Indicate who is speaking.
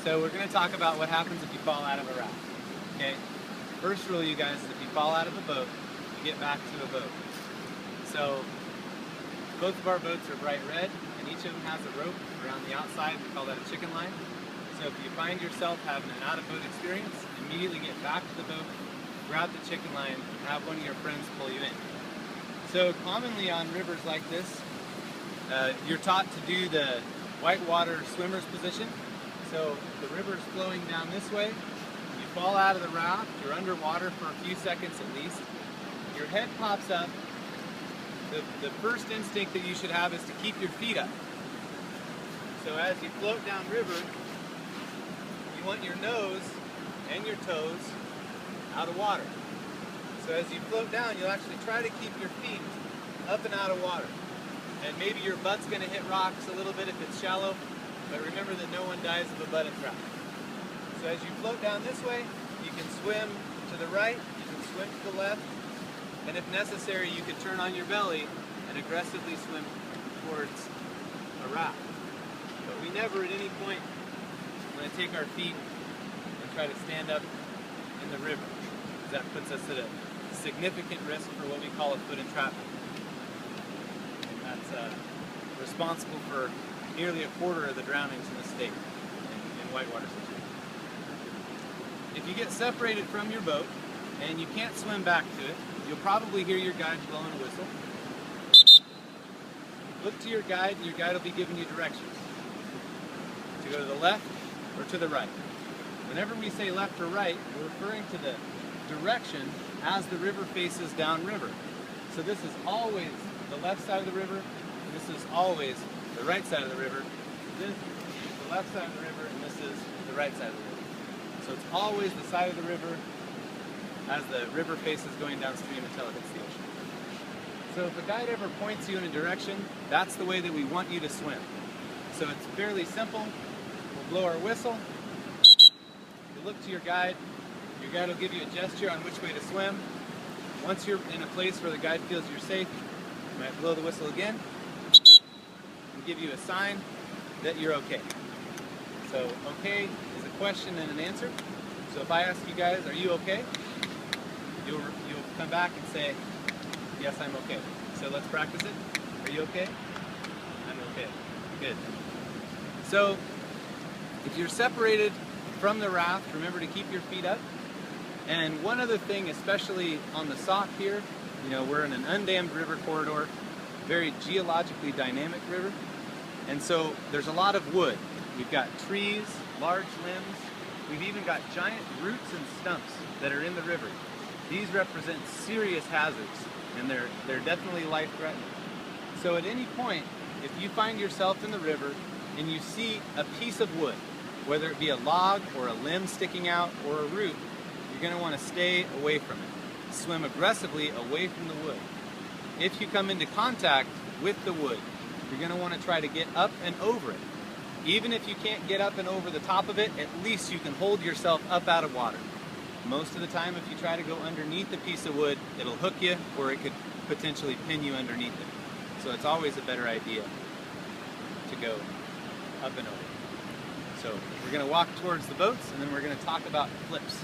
Speaker 1: So we're going to talk about what happens if you fall out of a raft. Okay? First rule, you guys, is if you fall out of a boat, you get back to a boat. So both of our boats are bright red, and each of them has a rope around the outside. We call that a chicken line. So if you find yourself having an out-of-boat experience, immediately get back to the boat, grab the chicken line, and have one of your friends pull you in. So commonly on rivers like this, you're taught to do the whitewater swimmer's position. So the river's flowing down this way, you fall out of the raft, you're underwater for a few seconds at least, your head pops up. The first instinct that you should have is to keep your feet up. So as you float down river, you want your nose and your toes out of water. So as you float down, you'll actually try to keep your feet up and out of water. And maybe your butt's going to hit rocks a little bit if it's shallow, but remember that no one dies of a butt entrapment. So as you float down this way, you can swim to the right, you can swim to the left, and if necessary, you can turn on your belly and aggressively swim towards a raft. But we never at any point want to take our feet and try to stand up in the river, because that puts us at a significant risk for what we call a foot entrapment. And that's responsible for nearly a quarter of the drownings in the state in whitewater situations. If you get separated from your boat and you can't swim back to it, you'll probably hear your guide blowing a whistle. Look to your guide, and your guide will be giving you directions to go to the left or to the right. Whenever we say left or right, we're referring to the direction as the river faces downriver. So this is always the left side of the river, and this is always the right side of the river. This is the left side of the river, and this is the right side of the river. So it's always the side of the river as the river faces going downstream until it hits the ocean. So if a guide ever points you in a direction, that's the way that we want you to swim. So it's fairly simple. We'll blow our whistle. You look to your guide will give you a gesture on which way to swim. Once you're in a place where the guide feels you're safe, you might blow the whistle again and give you a sign that you're okay. So okay is a question and an answer. So if I ask you guys, are you okay? You'll come back and say, yes, I'm okay. So let's practice it. Are you okay? I'm okay. Good. So if you're separated from the raft, remember to keep your feet up. And one other thing, especially on the Sauk here, we're in an undammed river corridor, very geologically dynamic river. And so there's a lot of wood. We've got trees, large limbs. We've even got giant roots and stumps that are in the river. These represent serious hazards, and they're definitely life-threatening. So at any point, if you find yourself in the river and you see a piece of wood, whether it be a log or a limb sticking out or a root, you're going to want to stay away from it. Swim aggressively away from the wood. If you come into contact with the wood, you're going to want to try to get up and over it. Even if you can't get up and over the top of it, at least you can hold yourself up out of water. Most of the time, if you try to go underneath a piece of wood, it'll hook you, or it could potentially pin you underneath it. So it's always a better idea to go up and over. So we're going to walk towards the boats, and then we're going to talk about flips.